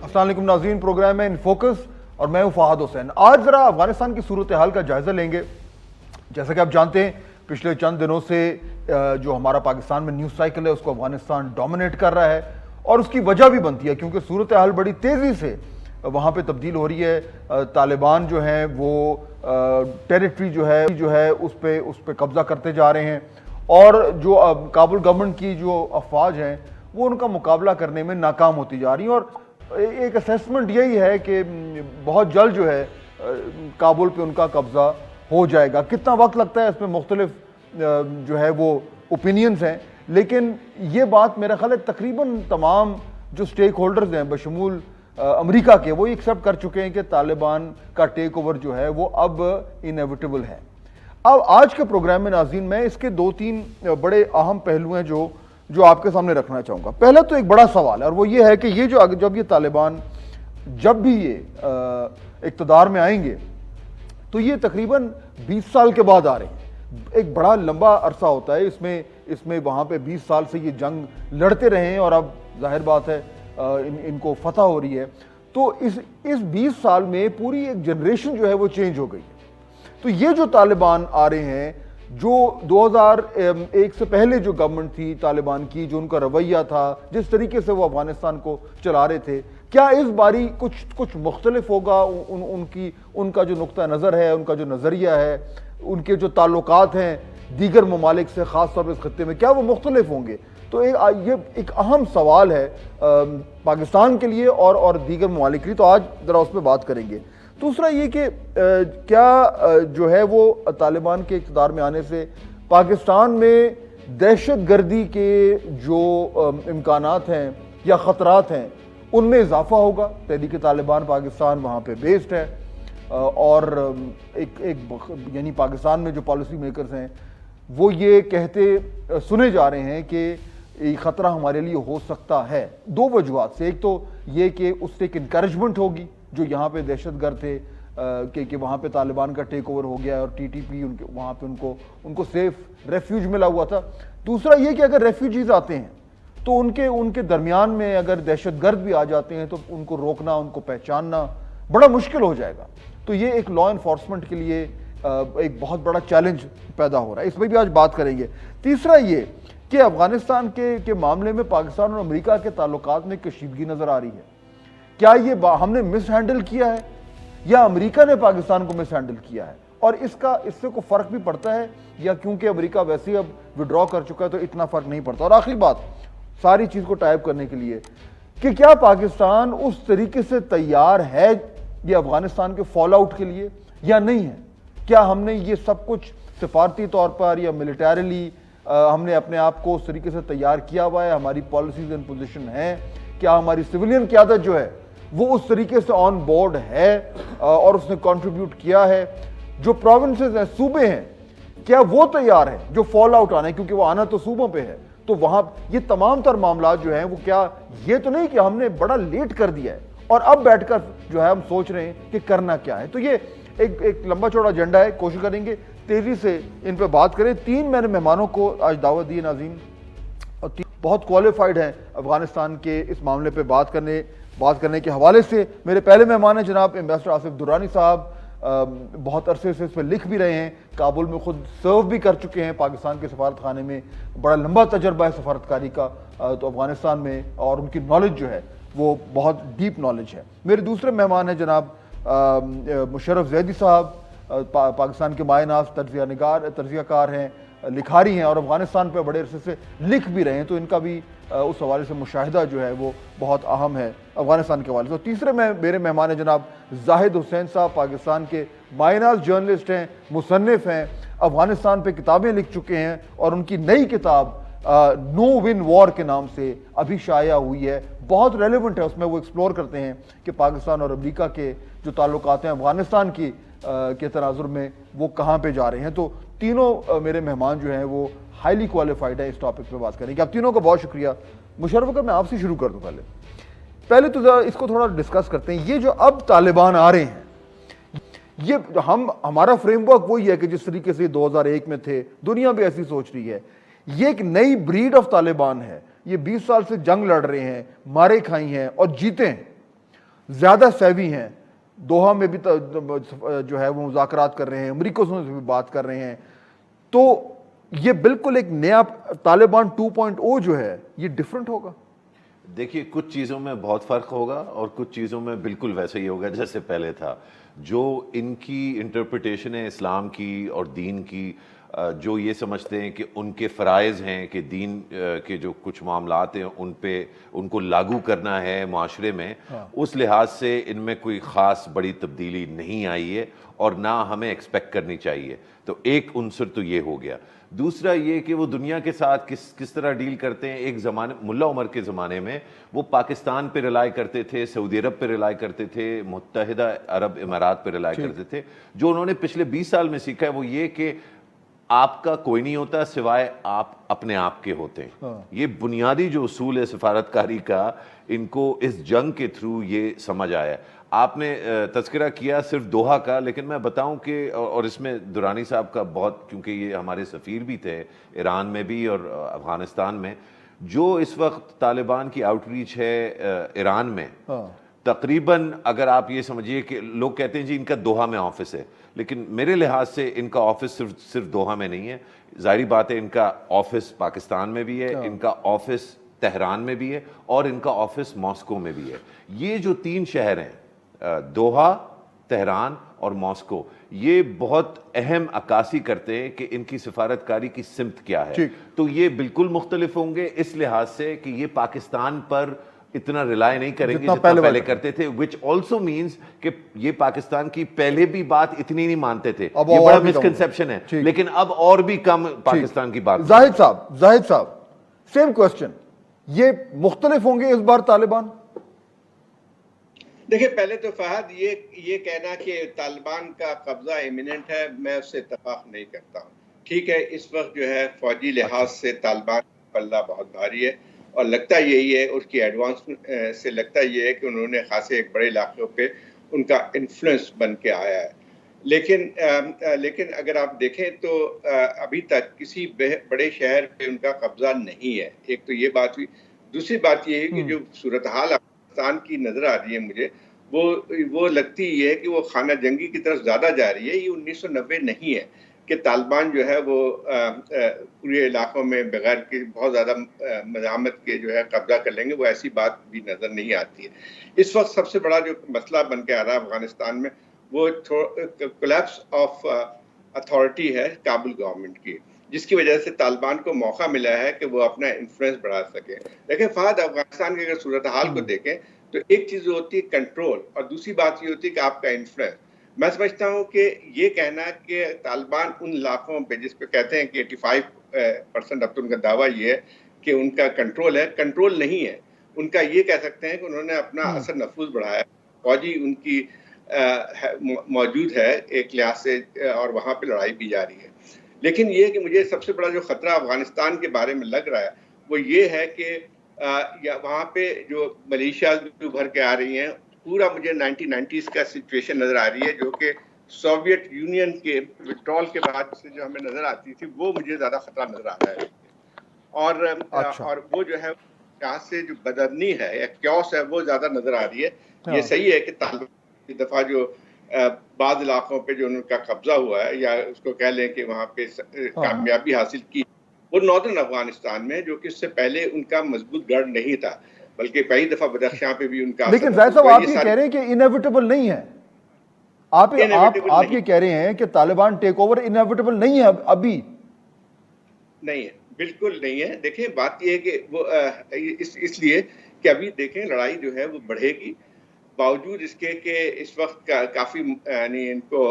السلام علیکم ناظرین، پروگرام ہے ان فوکس اور میں ہوں فہد حسین۔ آج ذرا افغانستان کی صورتحال کا جائزہ لیں گے۔ جیسا کہ آپ جانتے ہیں پچھلے چند دنوں سے جو ہمارا پاکستان میں نیوز سائیکل ہے اس کو افغانستان ڈومینیٹ کر رہا ہے، اور اس کی وجہ بھی بنتی ہے کیونکہ صورتحال بڑی تیزی سے وہاں پہ تبدیل ہو رہی ہے۔ طالبان جو ہیں وہ ٹیریٹری جو ہے اس پہ قبضہ کرتے جا رہے ہیں، اور جو کابل گورنمنٹ کی جو افواج ہیں وہ ان کا مقابلہ کرنے میں ناکام ہوتی جا رہی ہیں۔ اور ایک اسیسمنٹ یہی ہے کہ بہت جلد جو ہے کابل پہ ان کا قبضہ ہو جائے گا۔ کتنا وقت لگتا ہے اس میں مختلف جو ہے وہ اوپینینز ہیں، لیکن یہ بات میرا خیال ہے تقریباً تمام جو سٹیک ہولڈرز ہیں بشمول امریکہ کے وہ ایکسیپٹ کر چکے ہیں کہ طالبان کا ٹیک اوور جو ہے وہ اب انیویٹیبل ہے۔ اب آج کے پروگرام میں ناظرین میں اس کے دو تین بڑے اہم پہلو ہیں جو آپ کے سامنے رکھنا چاہوں گا۔ پہلا تو ایک بڑا سوال ہے، اور وہ یہ ہے کہ یہ جب یہ طالبان جب بھی یہ اقتدار میں آئیں گے تو یہ تقریباً 20 سال کے بعد آ رہے ہیں۔ ایک بڑا لمبا عرصہ ہوتا ہے، اس میں وہاں پہ 20 سال سے یہ جنگ لڑتے رہے ہیں، اور اب ظاہر بات ہے ان کو فتح ہو رہی ہے۔ تو اس 20 سال میں پوری ایک جنریشن جو ہے وہ چینج ہو گئی ہے۔ تو یہ جو طالبان آ رہے ہیں، جو 2001 سے پہلے جو گورنمنٹ تھی طالبان کی، جو ان کا رویہ تھا، جس طریقے سے وہ افغانستان کو چلا رہے تھے، کیا اس باری کچھ مختلف ہوگا؟ ان کا جو نقطہ نظر ہے، ان کا جو نظریہ ہے، ان کے جو تعلقات ہیں دیگر ممالک سے، خاص طور پر اس خطے میں، کیا وہ مختلف ہوں گے؟ تو یہ ایک اہم سوال ہے پاکستان کے لیے اور دیگر ممالک کے لیے، تو آج ذرا اس پہ بات کریں گے۔ دوسرا یہ کہ کیا جو ہے وہ طالبان کے اقتدار میں آنے سے پاکستان میں دہشت گردی کے جو امکانات ہیں یا خطرات ہیں ان میں اضافہ ہوگا؟ تحریک طالبان پاکستان وہاں پہ بیسڈ ہے، اور یعنی پاکستان میں جو پالیسی میکرز ہیں وہ یہ کہتے سنے جا رہے ہیں کہ یہ خطرہ ہمارے لیے ہو سکتا ہے دو وجوہات سے۔ ایک تو یہ کہ اس سے ایک انکریجمنٹ ہوگی جو یہاں پہ دہشت گرد تھے کہ وہاں پہ طالبان کا ٹیک اوور ہو گیا ہے، اور ٹی ٹی پی وہاں پہ ان کو سیف ریفیوج ملا ہوا تھا۔ دوسرا یہ کہ اگر ریفیوجیز آتے ہیں تو ان کے درمیان میں اگر دہشت گرد بھی آ جاتے ہیں تو ان کو روکنا، ان کو پہچاننا بڑا مشکل ہو جائے گا۔ تو یہ ایک لا انفورسمنٹ کے لیے ایک بہت بڑا چیلنج پیدا ہو رہا ہے، اس پہ بھی آج بات کریں گے۔ تیسرا یہ کہ افغانستان کے معاملے میں پاکستان اور امریکہ کے تعلقات میں کشیدگی نظر آ رہی ہے۔ کیا یہ ہم نے مس ہینڈل کیا ہے یا امریکہ نے پاکستان کو مس ہینڈل کیا ہے؟ اور اس سے کوئی فرق بھی پڑتا ہے، یا کیونکہ امریکہ ویسے ہی اب وڈرا کر چکا ہے تو اتنا فرق نہیں پڑتا؟ اور آخری بات ساری چیز کو ٹائپ کرنے کے لیے کہ کیا پاکستان اس طریقے سے تیار ہے یہ افغانستان کے فال آؤٹ کے لیے یا نہیں ہے؟ کیا ہم نے یہ سب کچھ سفارتی طور پر یا ملیٹریلی ہم نے اپنے آپ کو اس طریقے سے تیار کیا ہوا ہے؟ ہماری پالیسیز ان پوزیشن ہیں؟ کیا ہماری سویلین قیادت جو ہے وہ اس طریقے سے آن بورڈ ہے اور اس نے کنٹریبیوٹ کیا ہے؟ جو پروونسز ہیں، صوبے ہیں، کیا وہ تیار ہیں جو فال آؤٹ آنا ہے؟ کیونکہ وہ آنا تو صوبوں پہ ہے، تو وہاں یہ تمام تر معاملات جو ہیں وہ کیا یہ تو نہیں کہ ہم نے بڑا لیٹ کر دیا ہے اور اب بیٹھ کر جو ہے ہم سوچ رہے ہیں کہ کرنا کیا ہے؟ تو یہ ایک لمبا چوڑا ایجنڈا ہے، کوشش کریں گے تیزی سے ان پہ بات کریں۔ 3 میں نے مہمانوں کو آج دعوت دی ناظرین، اور بہت کوالیفائڈ ہیں افغانستان کے اس معاملے پہ بات کرنے کے حوالے سے۔ میرے پہلے مہمان ہیں جناب ایمبیسڈر آصف درانی صاحب، بہت عرصے سے اس پہ لکھ بھی رہے ہیں، کابل میں خود سرو بھی کر چکے ہیں پاکستان کے سفارت خانے میں، بڑا لمبا تجربہ ہے سفارتکاری کا تو افغانستان میں، اور ان کی نالج جو ہے وہ بہت ڈیپ نالج ہے۔ میرے دوسرے مہمان ہیں جناب مشرف زیدی صاحب، پاکستان کے مایہ ناز تجزیہ کار ہیں، لکھاری ہیں، اور افغانستان پہ بڑے عرصے سے لکھ بھی رہے ہیں، تو ان کا بھی اس حوالے سے مشاہدہ جو ہے وہ بہت اہم ہے افغانستان کے حوالے سے۔ اور تیسرے میرے مہمان ہیں جناب زاہد حسین صاحب، پاکستان کے مایہ ناز جرنلسٹ ہیں، مصنف ہیں، افغانستان پہ کتابیں لکھ چکے ہیں، اور ان کی نئی کتاب نو ون وار کے نام سے ابھی شائع ہوئی ہے، بہت ریلیونٹ ہے۔ اس میں وہ ایکسپلور کرتے ہیں کہ پاکستان اور امریکہ کے جو تعلقات ہیں افغانستان کے تناظر میں وہ کہاں پہ جا رہے ہیں۔ تو تینوں میرے مہمان جو ہیں وہ ہائیلی کوالیفائڈ ہیں اس ٹاپک پہ بات کرنے کی۔ آپ تینوں کا بہت شکریہ۔ مشرف اگر میں آپ سے شروع کر دوں، پہلے تو ذرا اس کو تھوڑا ڈسکس کرتے ہیں۔ یہ جو اب طالبان آ رہے ہیں، یہ ہمارا فریم ورک وہی ہے کہ جس طریقے سے 2001 میں تھے، دنیا بھی ایسی سوچ رہی ہے۔ یہ ایک نئی بریڈ آف طالبان ہے، یہ 20 سال سے جنگ لڑ رہے ہیں، مارے کھائی ہیں اور جیتے ہیں۔ زیادہ سیوی ہیں, دوحہ میں بھی جو ہے وہ مذاکرات کر رہے ہیں, امریکہ سے بھی بات کر رہے ہیں, تو یہ بالکل ایک نیا طالبان 2.0 جو ہے یہ ڈیفرنٹ ہوگا. دیکھیے کچھ چیزوں میں بہت فرق ہوگا اور کچھ چیزوں میں بالکل ویسا ہی ہوگا جیسے پہلے تھا. جو ان کی انٹرپریٹیشن ہے اسلام کی اور دین کی, جو یہ سمجھتے ہیں کہ ان کے فرائض ہیں کہ دین کے جو کچھ معاملات ہیں ان کو لاگو کرنا ہے معاشرے میں, اس لحاظ سے ان میں کوئی خاص بڑی تبدیلی نہیں آئی ہے اور نہ ہمیں ایکسپیکٹ کرنی چاہیے. تو ایک عنصر تو یہ ہو گیا. دوسرا یہ کہ وہ دنیا کے ساتھ کس طرح ڈیل کرتے ہیں. ایک زمانے ملا عمر کے زمانے میں وہ پاکستان پہ ریلائی کرتے تھے, سعودی عرب پہ ریلائی کرتے تھے, متحدہ عرب امارات پہ ریلائی کرتے تھے. جو انہوں نے پچھلے 20 سال میں سیکھا ہے وہ یہ کہ آپ کا کوئی نہیں ہوتا سوائے آپ اپنے آپ کے ہوتے ہیں. یہ بنیادی جو اصول ہے سفارتکاری کا, ان کو اس جنگ کے تھرو یہ سمجھ آیا. آپ نے تذکرہ کیا صرف دوحہ کا, لیکن میں بتاؤں کہ اور اس میں درانی صاحب کا بہت, کیونکہ یہ ہمارے سفیر بھی تھے ایران میں بھی اور افغانستان میں, جو اس وقت طالبان کی آؤٹ ریچ ہے ایران میں تقریباً, اگر آپ یہ سمجھیے کہ لوگ کہتے ہیں جی ان کا دوحہ میں آفس ہے, لیکن میرے لحاظ سے ان کا آفس صرف دوحہ میں نہیں ہے. ظاہری بات ہے ان کا آفس پاکستان میں بھی ہے, ان کا آفس تہران میں بھی ہے اور ان کا آفس ماسکو میں بھی ہے. یہ جو 3 شہر ہیں دوحہ, تہران اور ماسکو, یہ بہت اہم عکاسی کرتے ہیں کہ ان کی سفارتکاری کی سمت کیا ہے. تو یہ بالکل مختلف ہوں گے اس لحاظ سے کہ یہ پاکستان پر اتنا ریلائی نہیں کریں گے جتنا پہلے کرتے تھے, which also means کہ یہ پاکستان کی پہلے بھی بات اتنی نہیں مانتے تھے, یہ بڑا مسکنسیپشن ہے, لیکن اب اور بھی کم پاکستان کی بات. زاہد صاحب سیم کوسچن, یہ مختلف ہوں گے اس بار طالبان؟ دیکھیں پہلے تو فہد یہ کہنا کہ طالبان کا قبضہ ایمیننٹ ہے, میں اس سے اتفاق نہیں کرتا ہوں. ٹھیک ہے, اس وقت جو ہے فوجی لحاظ سے طالبان کا پلہ بہت بھاری ہے اور لگتا یہی ہے, اس کی ایڈوانس سے لگتا یہ ہے کہ انہوں نے خاصے ایک بڑے علاقوں پہ ان کا انفلوئنس بن کے آیا ہے. لیکن اگر آپ دیکھیں تو ابھی تک کسی بڑے شہر پہ ان کا قبضہ نہیں ہے. ایک تو یہ بات ہوئی. دوسری بات یہ ہے کہ جو صورتحال افغانستان کی نظر آ رہی ہے مجھے, وہ لگتی یہ ہے کہ وہ خانہ جنگی کی طرف زیادہ جا رہی ہے. یہ 1990 نہیں ہے کہ طالبان جو ہے وہ پورے علاقوں میں بغیر کی بہت زیادہ مزاحمت کے جو ہے قبضہ کر لیں گے, وہ ایسی بات بھی نظر نہیں آتی ہے. اس وقت سب سے بڑا جو مسئلہ بن کے آ رہا ہے افغانستان میں وہ کولیپس آف اتھارٹی ہے کابل گورنمنٹ کی, جس کی وجہ سے طالبان کو موقع ملا ہے کہ وہ اپنا انفلوئنس بڑھا سکے. لیکن فہد افغانستان کے اگر صورتحال کو دیکھیں تو ایک چیز جو ہوتی ہے کنٹرول, اور دوسری بات یہ ہوتی ہے کہ آپ کا انفلوئنس. میں سمجھتا ہوں کہ یہ کہنا کہ طالبان ان علاقوں پہ جس پہ کہتے ہیں کہ 85% اب تو ان کا دعویٰ یہ ہے کہ ان کا کنٹرول ہے, کنٹرول نہیں ہے. ان کا یہ کہہ سکتے ہیں کہ انہوں نے اپنا اثر نفوذ بڑھایا, فوجی ان کی موجود ہے ایک لحاظ سے اور وہاں پہ لڑائی بھی جاری ہے. لیکن یہ کہ مجھے سب سے بڑا جو خطرہ افغانستان کے بارے میں لگ رہا ہے وہ یہ ہے کہ وہاں پہ جو ملیشیاز جو بھر کے آ رہی ہیں, پورا مجھے 1990s کا سچویشن نظر آ رہی ہے جو کہ سوویت یونین کے وتڈرال کے بعد سے جو ہمیں نظر آتی تھی, وہ مجھے زیادہ خطرہ نظر آ رہا ہے. اور وہ جو ہے یہاں سے جو بدرنی ہے یا کیوس ہے وہ زیادہ نظر آ رہی ہے. یہ صحیح ہے کہ طالبان کی دفعہ جو بعض علاقوں پہ جو ان کا قبضہ ہوا ہے یا اس کو کہہ لیں کہ وہاں پہ کامیابی حاصل کی, وہ ناردرن افغانستان میں جو کہ اس سے پہلے ان کا مضبوط گڑھ نہیں تھا, بلکہ پہلی دفعہ بدخشاں پہ بھی ان کا. لیکن زاہد صاحب آپ یہ کہہ رہے ہیں کہ انیویٹیبل نہیں ہے, آپ یہ کہہ رہے ہیں کہ طالبان ٹیک اوور انیویٹیبل نہیں ہے ابھی؟ نہیں ہے, بالکل نہیں ہے. دیکھیں بات یہ ہے کہ وہ اس لیے کہ ابھی دیکھیں لڑائی جو ہے وہ بڑھے گی, باوجود اس کے کہ اس وقت کافی یعنی ان کو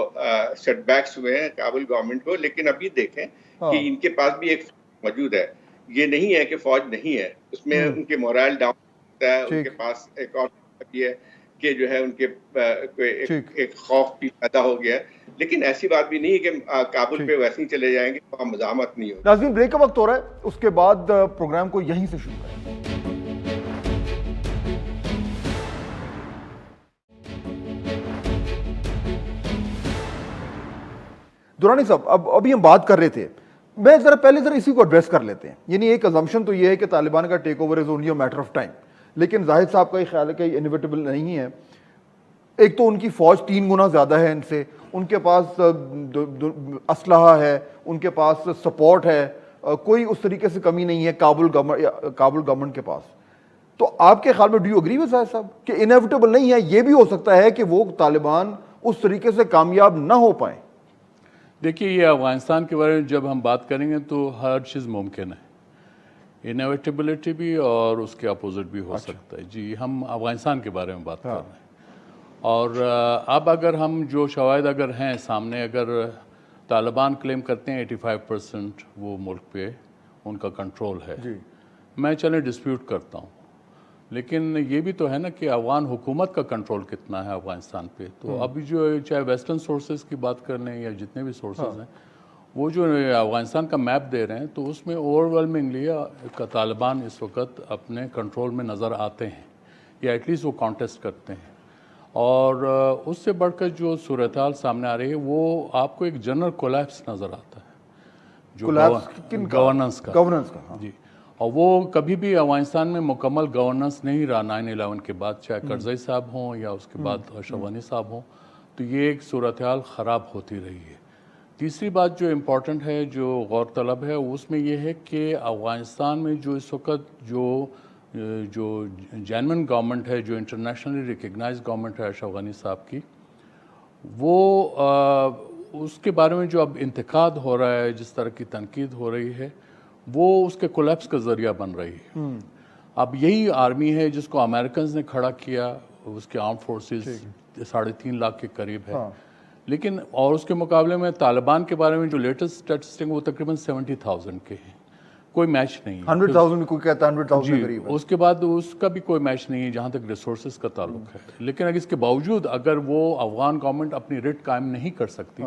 سیٹ بیکس ہوئے ہیں کابل گورنمنٹ کو. لیکن ابھی دیکھیں کہ ان کے پاس بھی ایک موجود ہے, یہ نہیں ہے کہ فوج نہیں ہے, اس میں ان کے مورائل ڈاؤن ہوتا ہے. ان کے پاس ایک اور یہ ہے کہ جو ہے ان کے ایک خوف بھی پیدا ہو گیا. لیکن ایسی بات بھی نہیں ہے کہ کابل پہ ویسے ہی چلے جائیں گے, وہاں مزاحمت نہیں ہوگی. ناظرین بریک کا وقت ہو رہا ہے, اس کے بعد پروگرام کو یہیں سے شروع کریں. دورانی صاحب ابھی ہم بات کر رہے تھے, میں پہلے اسی کو ایڈریس کر لیتے ہیں. یعنی ایک ازمپشن تو یہ ہے کہ طالبان کا take over is only a matter of time, لیکن زاہد صاحب کا یہ خیال ہے کہ انیویٹیبل نہیں ہے. ایک تو ان کی فوج 3 گنا زیادہ ہے ان سے، ان کے پاس اسلحہ ہے، ان کے پاس سپورٹ ہے، کوئی اس طریقے سے کمی نہیں ہے کابل گورنمنٹ کے پاس. تو آپ کے خیال میں ڈو یو اگری ود زاہد صاحب کہ انیویٹیبل نہیں ہے، یہ بھی ہو سکتا ہے کہ وہ طالبان اس طریقے سے کامیاب نہ ہو پائیں؟ دیکھیے یہ افغانستان کے بارے میں جب ہم بات کریں گے تو ہر چیز ممکن ہے، انیویٹیبلٹی بھی اور اس کے اپوزٹ بھی ہو سکتا ہے. جی ہم افغانستان کے بارے میں بات کر رہے ہیں. اور اب اگر ہم جو شواہد اگر ہیں سامنے، اگر طالبان کلیم کرتے ہیں 85% وہ ملک پہ ان کا کنٹرول ہے، میں چلیں ڈسپیوٹ کرتا ہوں، لیکن یہ بھی تو ہے نا کہ افغان حکومت کا کنٹرول کتنا ہے افغانستان پہ. تو ابھی جو چاہے ویسٹرن سورسز کی بات کر لیں یا جتنے بھی سورسز ہیں، وہ جو افغانستان کا میپ دے رہے ہیں تو اس میں اوور ویلمنگلی طالبان اس وقت اپنے کنٹرول میں نظر آتے ہیں، یا ایٹ لیسٹ وہ کانٹیسٹ کرتے ہیں. اور اس سے بڑھ کر جو صورتحال سامنے آ رہی ہے وہ آپ کو ایک جنرل کولیپس نظر آتا ہے، جو گورننس کا. جی، اور وہ کبھی بھی افغانستان میں مکمل گورننس نہیں رہا 9/11 کے بعد، چاہے کرزئی صاحب ہوں یا اس کے بعد اشرف غنی صاحب ہوں. تو یہ ایک صورتحال خراب ہوتی رہی ہے. تیسری بات جو امپورٹنٹ ہے، جو غور طلب ہے، اس میں یہ ہے کہ افغانستان میں جو اس وقت جو جینون گورنمنٹ ہے، جو انٹرنیشنلی ریکگنائز گورنمنٹ ہے اشرف غنی صاحب کی، وہ اس کے بارے میں جو اب انتقاد ہو رہا ہے، جس طرح کی تنقید ہو رہی ہے، وہ اس کے کولیپس کا ذریعہ بن رہی ہے. اب یہی آرمی ہے جس کو امریکنز نے کھڑا کیا، اس کے آرم فورسز 3.5 لاکھ کے قریب ہے. لیکن اور اس کے مقابلے میں طالبان کے بارے میں جو لیٹسٹ اسٹیٹسٹک وہ تقریباً 70,000 کے ہیں، کوئی میچ نہیں ہے. 100,000 میں کوئی کہتا ہے 100,000 کے قریب ہے. اس کے بعد اس کا بھی کوئی میچ نہیں ہے جہاں تک ریسورسز کا تعلق ہے. لیکن اگر اس کے باوجود اگر وہ افغان گورنمنٹ اپنی رٹ قائم نہیں کر سکتی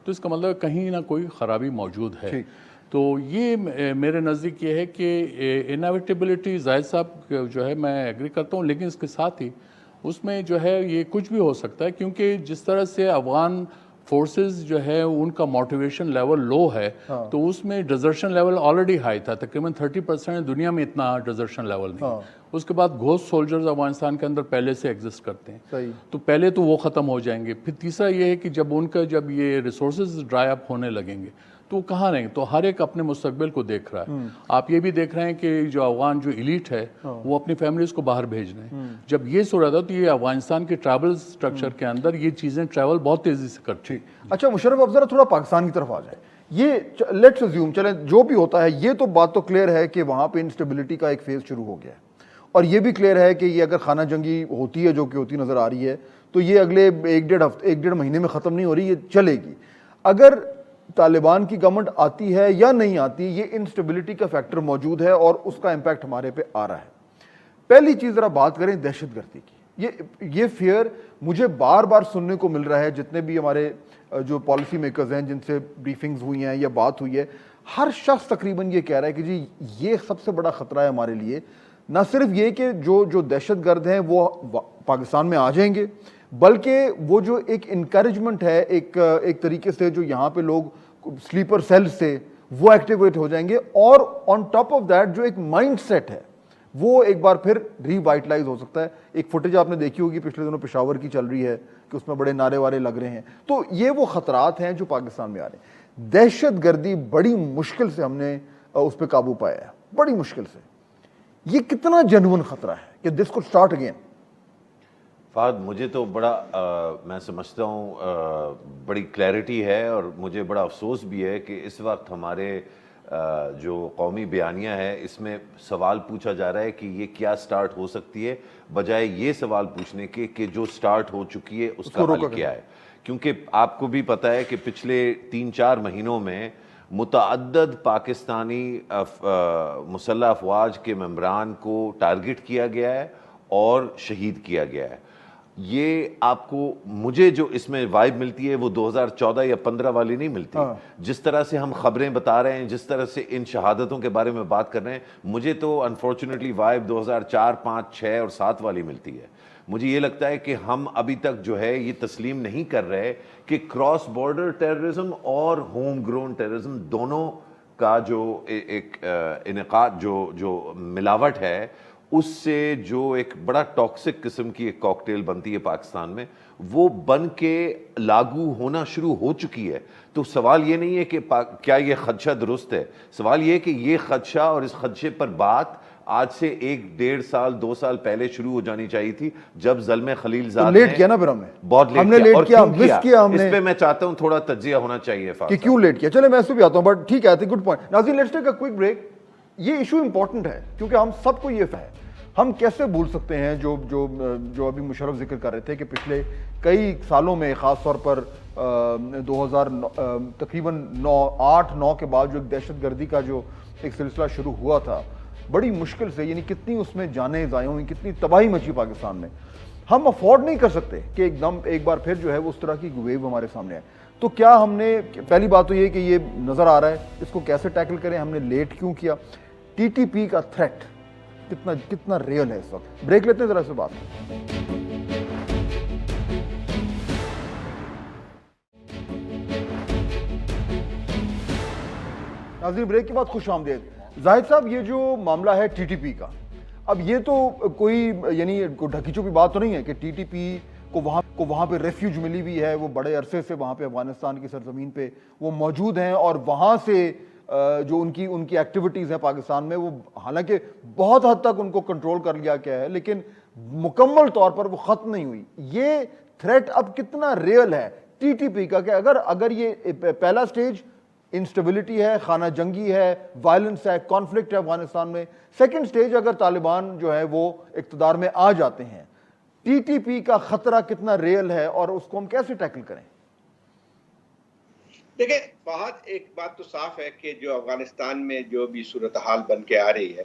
تو اس کا مطلب کہیں نہ کوئی خرابی موجود ہے. تو یہ میرے نزدیک یہ ہے کہ انیویٹیبلٹی زاہد صاحب جو ہے میں ایگری کرتا ہوں، لیکن اس کے ساتھ ہی اس میں جو ہے یہ کچھ بھی ہو سکتا ہے، کیونکہ جس طرح سے افغان فورسز جو ہے ان کا موٹیویشن لیول لو ہے، تو اس میں ڈیزرشن لیول آلریڈی ہائی تھا، تقریباً 30% دنیا میں اتنا ڈیزرشن لیول نہیں. اس کے بعد گھوسٹ سولجرز افغانستان کے اندر پہلے سے ایگزسٹ کرتے ہیں، تو پہلے تو وہ ختم ہو جائیں گے. پھر تیسرا یہ ہے کہ جب یہ ریسورسز ڈرائی اپ ہونے لگیں گے تو وہ کہاں رہیں گے. تو ہر ایک اپنے مستقبل کو دیکھ رہا ہے. آپ یہ بھی دیکھ رہے ہیں کہ جو افغان جو ایلیٹ ہے وہ اپنی فیملیز کو باہر بھیج رہے ہیں. جب یہ صورت ہے تو یہ افغانستان کے ٹریول سٹرکچر کے اندر یہ چیزیں ٹریول بہت تیزی سے کرتی ہیں. اچھا مشرف، اب ذرا تھوڑا پاکستان کی طرف آ جائیں. یہ لیٹس اسیوم، چلیں جو بھی ہوتا ہے، یہ تو بات تو کلیئر ہے کہ وہاں پہ انسٹیبلٹی کا ایک فیز شروع ہو گیا ہے، اور یہ بھی کلیئر ہے کہ یہ اگر خانہ جنگی ہوتی ہے جو کہ ہوتی نظر آ رہی ہے تو یہ اگلے 1.5 مہینے میں ختم نہیں ہو رہی، یہ چلے گی. اگر طالبان کی گورنمنٹ آتی ہے یا نہیں آتی، یہ انسٹیبلٹی کا فیکٹر موجود ہے اور اس کا امپیکٹ ہمارے پہ آ رہا ہے. پہلی چیز ذرا بات کریں دہشت گردی کی. یہ فیئر مجھے بار بار سننے کو مل رہا ہے، جتنے بھی ہمارے جو پالیسی میکرز ہیں جن سے بریفنگز ہوئی ہیں یا بات ہوئی ہے، ہر شخص تقریباً یہ کہہ رہا ہے کہ جی یہ سب سے بڑا خطرہ ہے ہمارے لیے. نہ صرف یہ کہ جو دہشت گرد ہیں وہ پاکستان میں آ جائیں گے، بلکہ وہ جو ایک انکریجمنٹ ہے ایک طریقے سے جو یہاں پہ لوگ سلیپر سیل سے وہ ایکٹیویٹ ہو جائیں گے، اور آن ٹاپ آف دیٹ جو ایک مائنڈ سیٹ ہے وہ ایک بار پھر ری وائٹلائز ہو سکتا ہے. ایک فوٹیج آپ نے دیکھی ہوگی پچھلے دنوں پشاور کی چل رہی ہے کہ اس میں بڑے نعرے وارے لگ رہے ہیں. تو یہ وہ خطرات ہیں جو پاکستان میں آ رہے ہیں. دہشت گردی بڑی مشکل سے ہم نے اس پہ قابو پایا ہے، بڑی مشکل سے. یہ کتنا جنون خطرہ ہے کہ دس کوڈ اسٹارٹ اگین؟ فہد، مجھے تو بڑا میں سمجھتا ہوں بڑی کلیئرٹی ہے، اور مجھے بڑا افسوس بھی ہے کہ اس وقت ہمارے جو قومی بیانیہ ہے اس میں سوال پوچھا جا رہا ہے کہ یہ کیا سٹارٹ ہو سکتی ہے، بجائے یہ سوال پوچھنے کے کہ جو سٹارٹ ہو چکی ہے اس کا حل کیا ہے. کیونکہ آپ کو بھی پتہ ہے کہ پچھلے 3-4 مہینوں میں متعدد پاکستانی مسلح افواج کے ممبران کو ٹارگٹ کیا گیا ہے اور شہید کیا گیا ہے. یہ آپ کو مجھے جو اس میں وائب ملتی ہے وہ 2014 یا 15 والی نہیں ملتی. جس طرح سے ہم خبریں بتا رہے ہیں، جس طرح سے ان شہادتوں کے بارے میں بات کر رہے ہیں، مجھے تو انفارچونیٹلی وائب 2004، 5، 6 اور 7 والی ملتی ہے. مجھے یہ لگتا ہے کہ ہم ابھی تک جو ہے یہ تسلیم نہیں کر رہے کہ کراس بارڈر ٹیررزم اور ہوم گرون ٹیررزم دونوں کا جو ایک انعقاد جو ملاوٹ ہے اس سے جو ایک بڑا ٹاکسک قسم کی ایک کاکٹیل بنتی ہے پاکستان میں، وہ بن کے لاگو ہونا شروع ہو چکی ہے. تو سوال یہ نہیں ہے کہ کیا یہ خدشہ درست ہے، سوال یہ ہے کہ یہ خدشہ اور اس خدشے پر بات آج سے 1-1.5 سال 2 سال پہلے شروع ہو جانی چاہیے تھی، جب زلمے خلیل زاد لیٹ کیا نا پھر ہم نے بہت ہم نے لیٹ لیٹ کیا، مس کیا ہم نے. اس پہ میں چاہتا ہوں تھوڑا تجزیہ ہونا چاہیے کہ کیوں لیٹ کیا. چلے میں اس پہ بھی آتا ہوں، بٹ ٹھیک ہے، گڈ پوائنٹ. ناظرین let's take a quick break. یہ ایشو امپورٹنٹ ہے کیونکہ ہم سب کو یہ ہے، ہم کیسے بھول سکتے ہیں جو ابھی مشرف ذکر کر رہے تھے کہ پچھلے کئی سالوں میں، خاص طور پر 2000 تقریباً 8-9 کے بعد جو ایک دہشت گردی کا جو ایک سلسلہ شروع ہوا تھا، بڑی مشکل سے، یعنی کتنی اس میں جانیں ضائع ہوئیں، کتنی تباہی مچی پاکستان میں. ہم افورڈ نہیں کر سکتے کہ ایک بار پھر جو ہے وہ اس طرح کی ویو ہمارے سامنے آئے. تو کیا ہم نے، پہلی بات تو یہ کہ یہ نظر آ رہا ہے، اس کو کیسے ٹیکل کریں، ہم نے لیٹ کیوں کیا، ٹی ٹی پی کا تھریٹ کتنا ریئل ہے اس وقت. بریک لیتے ہیں ذرا سے بات. ناظرین بریک کے بعد خوش آمدید. زاہد صاحب، یہ جو معاملہ ہے ٹی ٹی پی کا، اب یہ تو کوئی یعنی ڈھکی چھپی بات تو نہیں ہے کہ ٹی ٹی پی کو وہاں پہ ریفیوج ملی ہوئی ہے، وہ بڑے عرصے سے وہاں پہ افغانستان کی سرزمین پہ وہ موجود ہیں، اور وہاں سے جو ان کی ایکٹیویٹیز ہیں پاکستان میں، وہ حالانکہ بہت حد تک ان کو کنٹرول کر لیا گیا ہے، لیکن مکمل طور پر وہ ختم نہیں ہوئی. یہ تھریٹ اب کتنا ریئل ہے ٹی ٹی پی کا، کہ اگر یہ پہلا سٹیج انسٹیبلٹی ہے، خانہ جنگی ہے، وائلنس ہے، کانفلکٹ ہے افغانستان میں، سیکنڈ سٹیج اگر طالبان جو ہے وہ اقتدار میں آ جاتے ہیں، ٹی ٹی پی کا خطرہ کتنا ریئل ہے اور اس کو ہم کیسے ٹیکل کریں؟ دیکھیں فہد، ایک بات تو صاف ہے کہ جو افغانستان میں جو بھی صورتحال بن کے آ رہی ہے،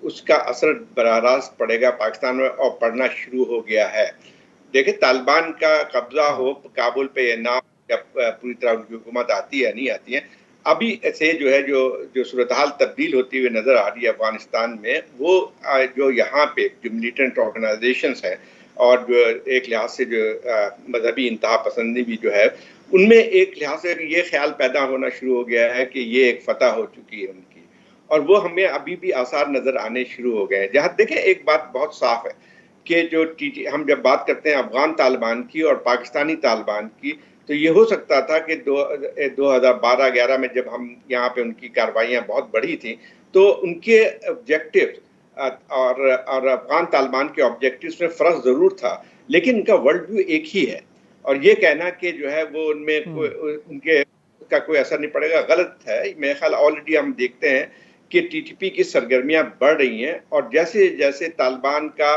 اس کا اثر براہ راست پڑے گا پاکستان میں، اور پڑنا شروع ہو گیا ہے. دیکھیں طالبان کا قبضہ ہو کابل پہ یا نہ، جب پوری طرح ان کی حکومت آتی ہے نہیں آتی ہے، ابھی سے جو ہے جو صورتحال تبدیل ہوتی ہوئی نظر آ رہی ہے افغانستان میں، وہ جو یہاں پہ جو ملیٹنٹ آرگنائزیشنز ہیں، اور جو ایک لحاظ سے جو مذہبی انتہا پسندی بھی جو ہے، ان میں ایک لحاظ سے یہ خیال پیدا ہونا شروع ہو گیا ہے کہ یہ ایک فتح ہو چکی ہے ان کی، اور وہ ہمیں ابھی بھی آثار نظر آنے شروع ہو گئے ہیں. جہاں دیکھیں ایک بات بہت صاف ہے کہ جو ہم جب بات کرتے ہیں افغان طالبان کی اور پاکستانی طالبان کی، تو یہ ہو سکتا تھا کہ 2012-11 میں جب ہم یہاں پہ ان کی کارروائیاں بہت بڑھی تھیں، تو ان کے آبجیکٹیو اور افغان طالبان کے آبجیکٹیوز میں فرق ضرور تھا، لیکن ان کا ورلڈ ویو ایک ہی ہے. اور یہ کہنا کہ جو ہے وہ ان میں ان کے کا کوئی اثر نہیں پڑے گا، غلط ہے. میرے خیال آلریڈی ہم دیکھتے ہیں کہ ٹی ٹی پی کی سرگرمیاں بڑھ رہی ہیں، اور جیسے جیسے طالبان کا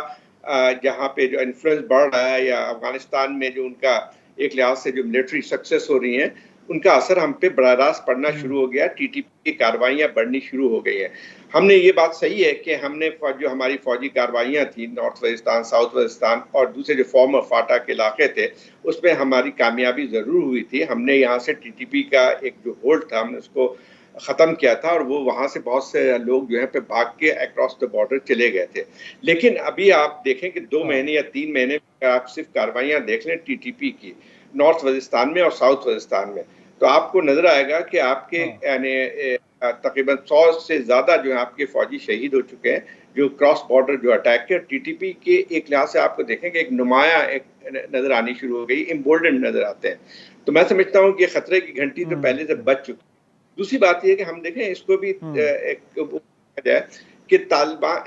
جہاں پہ جو انفلوئنس بڑھ رہا ہے، یا افغانستان میں جو ان کا ایک لحاظ سے جو ملٹری سکسیس ہو رہی ہیں، ان کا اثر ہم پہ براہ راست پڑنا شروع ہو گیا. ٹی ٹی پی کی کارروائیاں بڑھنی شروع ہو گئی ہیں. ہم نے یہ بات صحیح ہے کہ ہم نے جو ہماری فوجی کارروائیاں تھیں نارتھ وزیرستان، ساؤتھ وزیرستان اور دوسرے جو فارمر فاٹا کے علاقے تھے، اس میں ہماری کامیابی ضرور ہوئی تھی. ہم نے یہاں سے ٹی ٹی پی کا ایک جو ہولڈ تھا، ہم نے اس کو ختم کیا تھا، اور وہ وہاں سے بہت سے لوگ جو ہے پہ بھاگ کے اکراس دا بارڈر چلے گئے تھے. لیکن ابھی آپ دیکھیں کہ 2 مہینے یا 3 مہینے میں آپ صرف کارروائیاں دیکھ لیں ٹی ٹی پی کی نارتھ وزیرستان میں اور ساؤتھ وزیرستان میں، تو آپ کو نظر آئے گا کہ آپ کے یعنی تقریباً 100 سے زیادہ جو ہے آپ کے فوجی شہید ہو چکے ہیں جو کراس بارڈر جو اٹیک کے. ٹی ٹی پی کے ایک لحاظ سے آپ کو دیکھیں کہ ایک نمایاں ایک نظر آنی شروع ہو گئی، امبولڈنڈ نظر آتے ہیں. تو میں سمجھتا ہوں کہ خطرے کی گھنٹی تو پہلے سے بچ چکی. دوسری بات یہ ہے کہ ہم دیکھیں اس کو بھی جائے کہ طالبان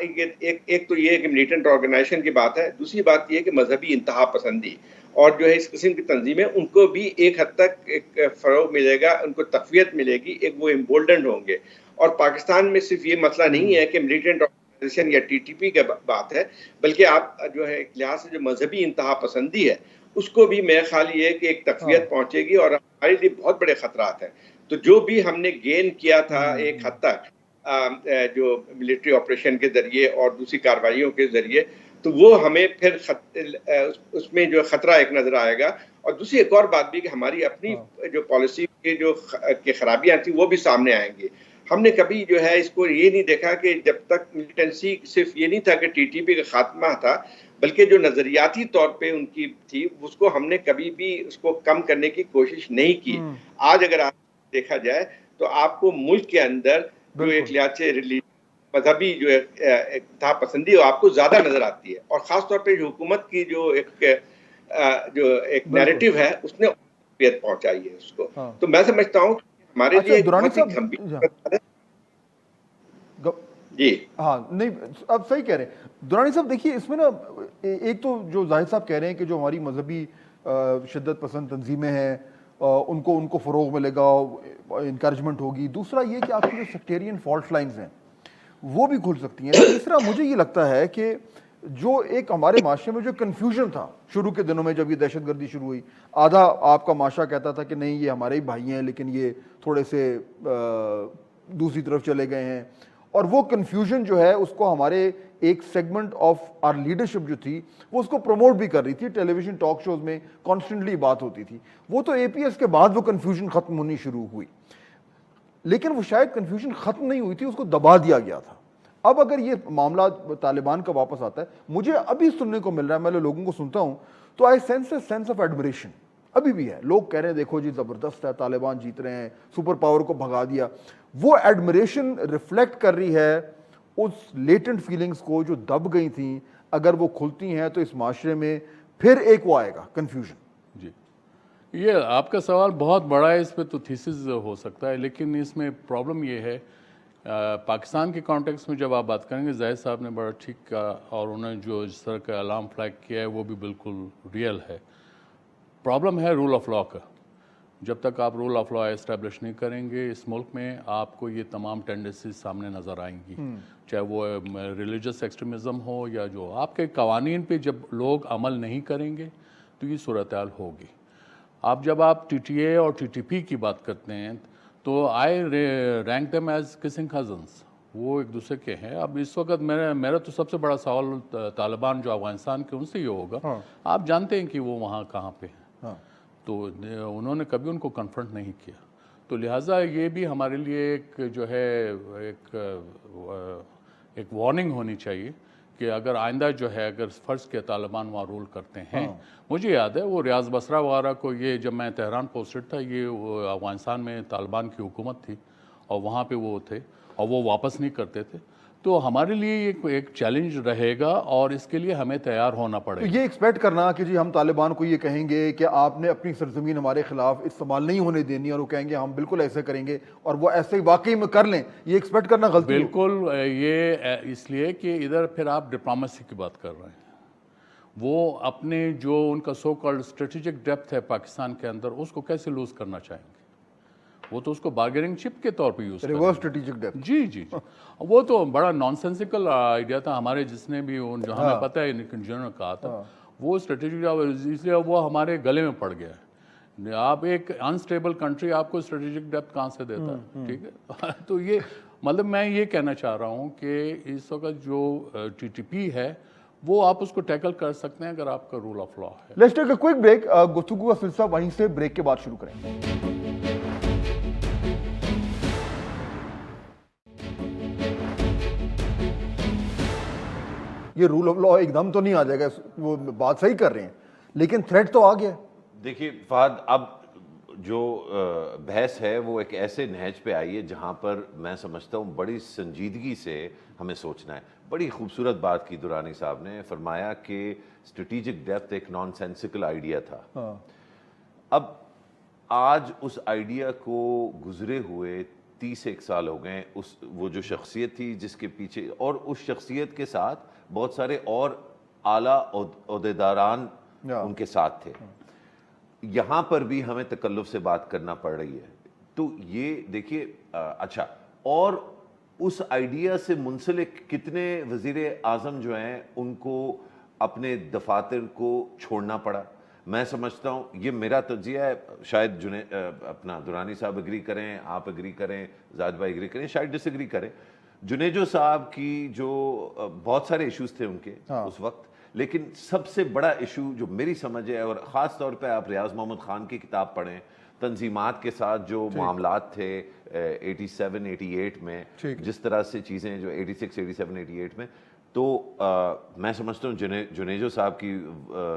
ایک تو یہ کہ ملیٹنٹ آرگنائزیشن کی بات ہے، دوسری بات یہ کہ مذہبی انتہا پسندی اور جو ہے اس قسم کی تنظیمیں، ان کو بھی ایک حد تک ایک فروغ ملے گا، ان کو تقویت ملے گی، ایک وہ امبولڈنڈ ہوں گے. اور پاکستان میں صرف یہ مسئلہ نہیں ہے کہ ملیٹنٹ آرگنائزیشن یا ٹی ٹی پی کا بات ہے، بلکہ آپ جو ہے ایک لحاظ سے جو مذہبی انتہا پسندی ہے اس کو بھی میرے خیال یہ ہے کہ ایک تقویت پہنچے گی، اور ہمارے لیے بہت بڑے خطرات ہیں. تو جو بھی ہم نے گین کیا تھا ایک حد تک جو ملٹری آپریشن کے ذریعے اور دوسری کارروائیوں کے ذریعے، تو وہ ہمیں پھر اس میں جو خطرہ ایک نظر آئے گا. اور دوسری ایک اور بات بھی کہ ہماری اپنی جو پالیسی کی جو خرابیاں تھیں وہ بھی سامنے آئیں گی. ہم نے کبھی جو ہے اس کو یہ نہیں دیکھا کہ جب تک ملیٹنسی صرف یہ نہیں تھا کہ ٹی ٹی پی کا خاتمہ تھا، بلکہ جو نظریاتی طور پہ ان کی تھی اس کو ہم نے کبھی بھی اس کو کم کرنے کی کوشش نہیں کی. آج اگر آپ دیکھا جائے تو آپ کو ملک کے اندر جو ایک لحاظ سے مذہبی جو انتہا پسندی آپ کو زیادہ نظر آتی ہے، اور خاص طور پہ جو حکومت کی جو ایک نیریٹو ہے اس نے پہنچائی ہے اس کو. تو میں سمجھتا ہوں ہمارے لیے ایک درانی بہت ہی صاحب گمبھیر جی ہاں نہیں آپ صحیح کہہ رہے ہیں درانی صاحب. دیکھیے اس میں نا ایک تو جو زاہد صاحب کہہ رہے ہیں کہ جو ہماری مذہبی شدت پسند تنظیمیں ہیں ان کو فروغ ملے گا، انکریجمنٹ ہوگی. دوسرا یہ کہ آپ کی جو سیکٹیرین فالٹ لائنز ہیں وہ بھی کھل سکتی ہیں. تیسرا مجھے یہ لگتا ہے کہ جو ایک ہمارے معاشرے میں جو کنفیوژن تھا شروع کے دنوں میں جب یہ دہشت گردی شروع ہوئی، آدھا آپ کا معاشرہ کہتا تھا کہ نہیں یہ ہمارے ہی بھائی ہیں لیکن یہ تھوڑے سے دوسری طرف چلے گئے ہیں، اور وہ کنفیوژن جو ہے اس کو ہمارے ایک سیگمنٹ آف آر لیڈرشپ جو تھی وہ اس کو پروموٹ بھی کر رہی تھی. ٹیلی ویژن ٹاک شوز میں کانسٹنٹلی بات ہوتی تھی. وہ تو اے پی ایس کے بعد وہ کنفیوژن ختم ہونی شروع ہوئی، لیکن وہ شاید کنفیوژن ختم نہیں ہوئی تھی، اس کو دبا دیا گیا تھا. اب اگر یہ معاملہ طالبان کا واپس آتا ہے، مجھے ابھی سننے کو مل رہا ہے، میں لوگوں کو سنتا ہوں تو I sense a sense of admiration ابھی بھی ہے. لوگ کہہ رہے ہیں دیکھو جی زبردست ہے، طالبان جیت رہے ہیں، سپر پاور کو بھگا دیا. وہ ایڈمریشن ریفلیکٹ کر رہی ہے اس لیٹنٹ فیلنگز کو جو دب گئی تھیں. اگر وہ کھلتی ہیں تو اس معاشرے میں پھر ایک وہ آئے گا کنفیوژن. جی یہ آپ کا سوال بہت بڑا ہے، اس پہ تو تھیسس ہو سکتا ہے، لیکن اس میں پرابلم یہ ہے پاکستان کے کانٹیکس میں جب آپ بات کریں گے، زاہد صاحب نے بڑا ٹھیک کہا، اور انہوں نے جو اس طرح کا الارم فلیگ کیا ہے وہ بھی بالکل ریئل ہے. پرابلم ہے رول آف لاء کا. جب تک آپ رول آف لاء اسٹیبلش نہیں کریں گے اس ملک میں، آپ کو یہ تمام ٹینڈنسیز سامنے نظر آئیں گی، چاہے وہ ریلیجس ایکسٹریمزم ہو یا جو آپ کے قوانین پہ جب لوگ عمل نہیں کریں گے تو یہ صورتحال ہوگی. جب آپ ٹی ٹی اے اور ٹی ٹی پی کی بات کرتے ہیں تو I rank them as kissing cousins, وہ ایک دوسرے کے ہیں. اب اس وقت میرا تو سب سے بڑا سوال طالبان جو افغانستان کے ان سے یہ ہوگا، آپ جانتے ہیں کہ وہ وہاں کہاں پہ ہیں، تو انہوں نے کبھی ان کو کنفرنٹ نہیں کیا. تو لہٰذا یہ بھی ہمارے لیے ایک جو ہے ایک وارننگ ہونی چاہیے کہ اگر آئندہ جو ہے اگر فرض کے طالبان وہاں رول کرتے ہیں. مجھے یاد ہے وہ ریاض بصرہ وغیرہ کو، یہ جب میں تہران پوسٹڈ تھا، یہ افغانستان میں طالبان کی حکومت تھی اور وہاں پہ وہ تھے اور وہ واپس نہیں کرتے تھے. تو ہمارے لیے یہ ایک چیلنج رہے گا اور اس کے لیے ہمیں تیار ہونا پڑے گا. یہ ایکسپیکٹ کرنا کہ جی ہم طالبان کو یہ کہیں گے کہ آپ نے اپنی سرزمین ہمارے خلاف استعمال نہیں ہونے دینی، اور وہ کہیں گے ہم بالکل ایسے کریں گے اور وہ ایسے واقعی میں کر لیں، یہ ایکسپیکٹ کرنا غلطی ہے. بالکل یہ اس لیے کہ ادھر پھر آپ ڈپلومیسی کی بات کر رہے ہیں. وہ اپنے جو ان کا سو کالڈ اسٹریٹجک ڈیپتھ ہے پاکستان کے اندر، اس کو کیسے لوز کرنا چاہیں گے؟ وہ تو اس کو بارگیننگ چپ کے طور پہ یوز کریں. Reverse strategic depth. جی وہ تو بڑا نان سینسیکل آئیڈیا تھا. ہمارے جس نے بھی جو ہمیں پتہ ہے جنہوں نے کہا تھا وہ اسٹریٹجک، اس لیے وہ ہمارے گلے میں پڑ گیا ہے. آپ ایک انسٹیبل کنٹری آپ کو اسٹریٹجک ڈیپتھ کہاں سے دیتا ہے؟ ٹھیک ہے. تو یہ مطلب میں یہ کہنا چاہ رہا ہوں کہ اس وقت جو ٹی ٹی پی ہے وہ آپ اس کو ٹیکل کر سکتے ہیں اگر آپ کا رول آف لاء ہے. Let's take a quick break. گفتگو کا سلسلہ وہیں سے بریک کے بعد شروع کریں گے. یہ رول آف لاء ایک دم تو نہیں آ جائے گا، وہ بات صحیح کر رہے ہیں، لیکن تھریٹ تو آ گیا. دیکھیے فہد، اب جو بحث ہے وہ ایک ایسے نہج پہ آئی ہے جہاں پر میں سمجھتا ہوں بڑی سنجیدگی سے ہمیں سوچنا ہے. بڑی خوبصورت بات کی درانی صاحب نے، فرمایا کہ اسٹریٹجک ڈیپتھ ایک نان سینسیکل آئیڈیا تھا. اب آج اس آئیڈیا کو گزرے ہوئے 31 سال ہو گئے. وہ جو شخصیت تھی جس کے پیچھے، اور اس شخصیت کے ساتھ بہت سارے اور اعلیٰ عہدیداران ان کے ساتھ تھے. یہاں پر بھی ہمیں تکلف سے بات کرنا پڑ رہی ہے. تو یہ دیکھیے اچھا، اور اس آئیڈیا سے منسلک کتنے وزیر اعظم جو ہیں ان کو اپنے دفاتر کو چھوڑنا پڑا. میں سمجھتا ہوں، یہ میرا تجزیہ ہے، شاید اپنا درانی صاحب اگری کریں، آپ اگری کریں، زاہد بھائی اگری کریں، شاید ڈس اگری کریں. جنیجو صاحب کی جو بہت سارے ایشوز تھے ان کے اس وقت، لیکن سب سے بڑا ایشو جو میری سمجھ ہے، اور خاص طور پہ آپ ریاض محمد خان کی کتاب پڑھیں، تنظیمات کے ساتھ جو معاملات تھے 87 88 میں، جس طرح سے چیزیں جو 86 87 88 میں، تو میں سمجھتا ہوں جنیجو صاحب کی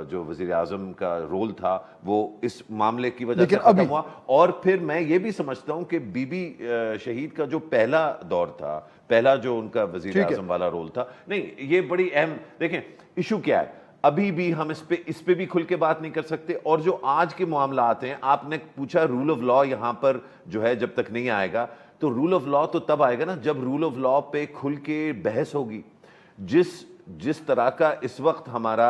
جو وزیر اعظم کا رول تھا وہ اس معاملے کی وجہ سے ختم ہوا. اور پھر میں یہ بھی سمجھتا ہوں کہ بی بی شہید کا جو پہلا دور تھا, پہلا جو ان کا وزیر اعظم والا رول تھا, نہیں یہ بڑی اہم, دیکھیں ایشو کیا ہے, ابھی بھی ہم اس پہ بھی کھل کے بات نہیں کر سکتے. اور جو آج کے معاملات ہیں, آپ نے پوچھا رول آف لا یہاں پر جو ہے جب تک نہیں آئے گا, تو رول آف لا تو تب آئے گا نا جب رول آف لا پہ کھل کے بحث ہوگی. جس طرح کا اس وقت ہمارا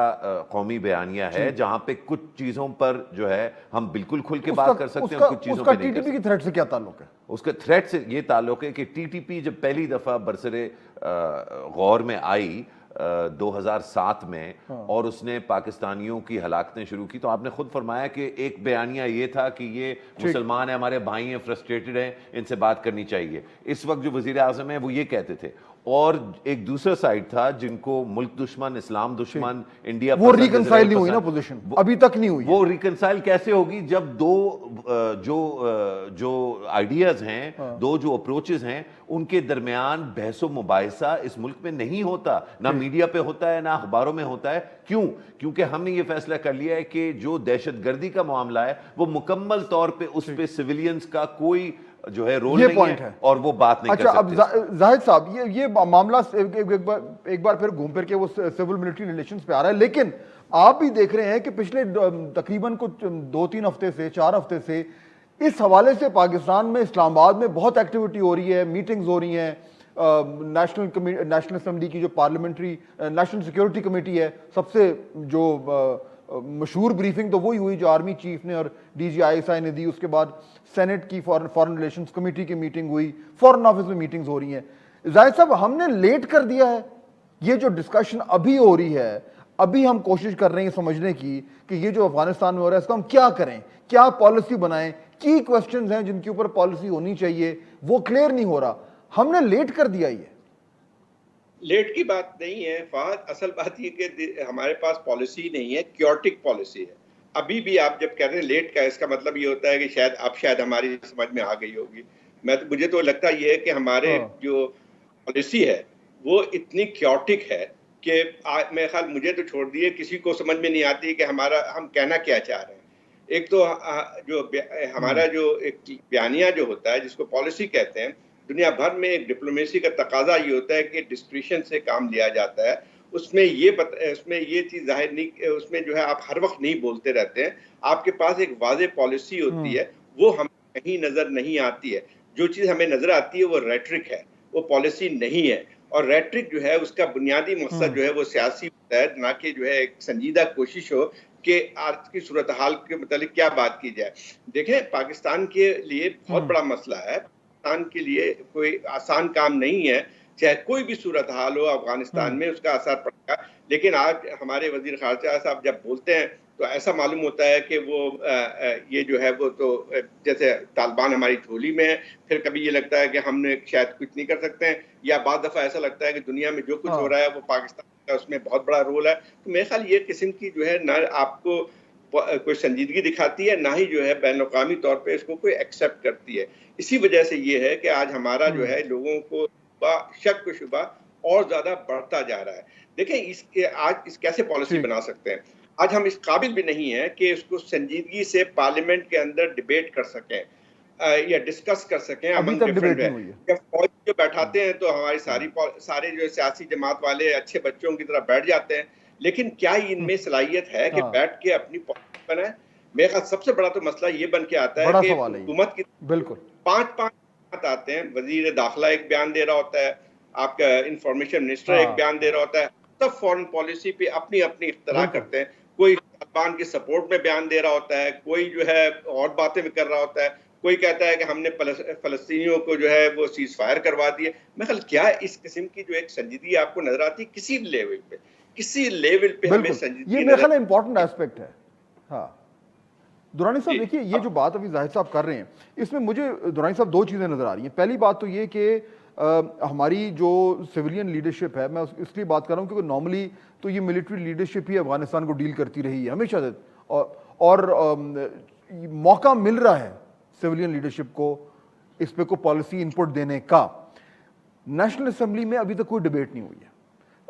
قومی بیانیہ ہے, جہاں پہ کچھ چیزوں پر جو ہے ہم بالکل کھل کے بات کر سکتے ہیں, کچھ چیزوں پہ نہیں کر سکتے. ٹی ٹی پی کی تھریٹ سے کیا تعلق ہے؟ اس کے تھریٹ سے یہ تعلق ہے کہ ٹی ٹی پی جب پہلی دفعہ برسر غور میں آئی 2007 میں, اور اس نے پاکستانیوں کی ہلاکتیں شروع کی, تو آپ نے خود فرمایا کہ ایک بیانیہ یہ تھا کہ یہ مسلمان ہیں, ہمارے بھائی ہیں, فرسٹریٹڈ ہیں, ان سے بات کرنی چاہیے. اس وقت جو وزیر اعظم ہیں وہ یہ کہتے تھے. اور ایک دوسرا سائڈ تھا جن کو ملک دشمن, اسلام دشمن, انڈیا, وہ ریکنسائل نہیں ہوئی نا پوزیشن, ابھی تک نہیں ہوئی. وہ ریکنسائل کیسے ہوگی جب دو جو آئیڈیاز ہیں, دو جو اپروچز ہیں, ان کے درمیان بحث و مباحثہ اس ملک میں نہیں ہوتا, نہ میڈیا پہ ہوتا ہے, نہ اخباروں میں ہوتا ہے. کیوں؟ کیونکہ ہم نے یہ فیصلہ کر لیا ہے کہ جو دہشت گردی کا معاملہ ہے وہ مکمل طور پہ اس پہ سویلینز کا کوئی جو ہے رول نہیں ہے, اور وہ بات نہیں کر سکتے. اچھا, اب زاہد صاحب یہ معاملہ ایک بار پھر گھوم پھر کے وہ سول ملٹری ریلیشنز پہ آ رہا ہے, لیکن آپ بھی دیکھ رہے ہیں کہ پچھلے تقریباً کچھ 2-3 ہفتے سے 4 ہفتے سے اس حوالے سے پاکستان میں اسلام آباد میں بہت ایکٹیویٹی ہو رہی ہے, میٹنگز ہو رہی ہیں. نیشنل اسمبلی کی جو پارلیمنٹری نیشنل سیکیورٹی کمیٹی ہے, سب سے جو مشہور بریفنگ تو وہی ہوئی جو آرمی چیف نے اور D G I S I نے دی. اس کے بعد سینٹ کی فارن ریلیشنز کمیٹی کی میٹنگ ہوئی, فورن آفس میں میٹنگز ہو رہی ہیں. زاہد صاحب, ہم نے لیٹ کر دیا ہے یہ جو ڈسکشن ابھی ہو رہی ہے, ابھی ہم کوشش کر رہے ہیں سمجھنے کی کہ یہ جو افغانستان میں ہو رہا ہے اس کو ہم کیا کریں, کیا پالیسی بنائیں, کی کوسچنز ہیں جن کے اوپر پالیسی ہونی چاہیے, وہ کلیئر نہیں ہو رہا. ہم نے لیٹ کر دیا. یہ لیٹ کی بات نہیں ہے فہد, اصل بات یہ کہ ہمارے پاس پالیسی نہیں ہے, کیوٹک پالیسی ہے. ابھی بھی آپ جب کہہ رہے ہیں لیٹ کا, اس کا مطلب یہ ہوتا ہے کہ شاید ہماری سمجھ میں آ گئی ہوگی. مجھے تو لگتا یہ ہے کہ ہمارے جو پالیسی ہے وہ اتنی کیوٹک ہے کہ میرے خیال مجھے تو چھوڑ دیے, کسی کو سمجھ میں نہیں آتی کہ ہم کہنا کیا چاہ رہے ہیں. ایک تو جو ہمارا جو ایک بیانیہ جو ہوتا ہے جس کو پالیسی کہتے ہیں, دنیا بھر میں ایک ڈپلومیسی کا تقاضا یہ ہوتا ہے کہ ڈسکریشن سے کام لیا جاتا ہے. اس میں یہ چیز ظاہر نہیں, اس میں جو ہے آپ ہر وقت نہیں بولتے رہتے ہیں. آپ کے پاس ایک واضح پالیسی ہوتی ہے, وہ ہمیں کہیں نظر نہیں آتی ہے. جو چیز ہمیں نظر آتی ہے وہ ریٹرک ہے, وہ پالیسی نہیں ہے. اور ریٹرک جو ہے اس کا بنیادی مقصد جو ہے وہ سیاسی ہوتا ہے, نہ کہ جو ہے ایک سنجیدہ کوشش ہو کہ آج کی صورتحال کے متعلق کیا بات کی جائے. دیکھیں, پاکستان کے لیے بہت بڑا مسئلہ ہے, پاکستان کے لیے کوئی آسان کام نہیں ہے. چاہے کوئی بھی صورتحال ہو افغانستان میں اس کا اثر پڑے گا. لیکن آج ہمارے وزیر خارجہ صاحب جب بولتے ہیں تو ایسا معلوم ہوتا ہے کہ وہ یہ جو ہے وہ تو جیسے طالبان ہماری جھولی میں ہے. پھر کبھی یہ لگتا ہے کہ ہم نے شاید کچھ نہیں کر سکتے ہیں, یا بعض دفعہ ایسا لگتا ہے کہ دنیا میں جو کچھ ہو رہا ہے وہ پاکستان کا اس میں بہت بڑا رول ہے. تو میرے خیال یہ قسم کی جو ہے نہ آپ کو کوئی سنجیدگی دکھاتی ہے, نہ ہی جو ہے بین الاقوامی طور پہ اس کو کوئی ایکسیپٹ کرتی ہے. اسی وجہ سے یہ ہے کہ آج ہمارا جو ہے لوگوں کو شک و شبہ اور زیادہ بڑھتا جا رہا ہے. دیکھیں آج کیسے پالیسی بنا سکتے ہیں. آج ہم اس قابل بھی نہیں ہیں کہ اس کو سنجیدگی سے پارلیمنٹ کے اندر ڈیبیٹ کر سکیں یا ڈسکس کر سکیں. جب فوج جو بیٹھاتے ہیں تو ہماری سارے جو سیاسی جماعت والے اچھے بچوں کی طرح بیٹھ جاتے ہیں, لیکن کیا ان میں صلاحیت ہے کہ بیٹھ کے اپنی پالیسی بنائیں. میرے خیال سب سے بڑا تو مسئلہ یہ بن کے آتا ہے کہ حکومت کی بالکل 5 آتے ہیں. وزیر داخلہ ایک بیان دے رہا ہوتا ہے, آپ کا انفارمیشن منسٹر ایک بیان دے رہا ہوتا ہے, سب فورن پالیسی پہ اپنی اختراع کرتے ہیں. کوئی طالبان کی سپورٹ میں بیان دے رہا ہوتا ہے, کوئی جو ہے اور باتیں بھی کر رہا ہوتا ہے, کوئی کہتا ہے کہ ہم نے فلسطینیوں کو جو ہے وہ سیز فائر کروا دیے. میں خیال کیا اس قسم کی جو ایک سنجیدگی آپ کو نظر آتی کسی لیول پہ ہمیں سنجیدگی یہ میرے خیال امپورٹنٹ ایسپیکٹ ہے. ہاں درانی صاحب دیکھیے, یہ جو بات ابھی زاہد صاحب کر رہے ہیں اس میں مجھے درانی صاحب 2 چیزیں نظر آ رہی ہیں. پہلی بات تو یہ کہ ہماری جو سویلین لیڈرشپ ہے, میں اس لیے بات کر رہا ہوں کیونکہ نارملی تو یہ ملٹری لیڈرشپ ہی افغانستان کو ڈیل کرتی رہی ہے ہمیشہ سے, اور موقع مل رہا ہے سویلین لیڈرشپ کو اس پہ کوئی پالیسی انپٹ دینے کا. نیشنل اسمبلی میں ابھی تک کوئی ڈیبیٹ نہیں ہوئی ہے.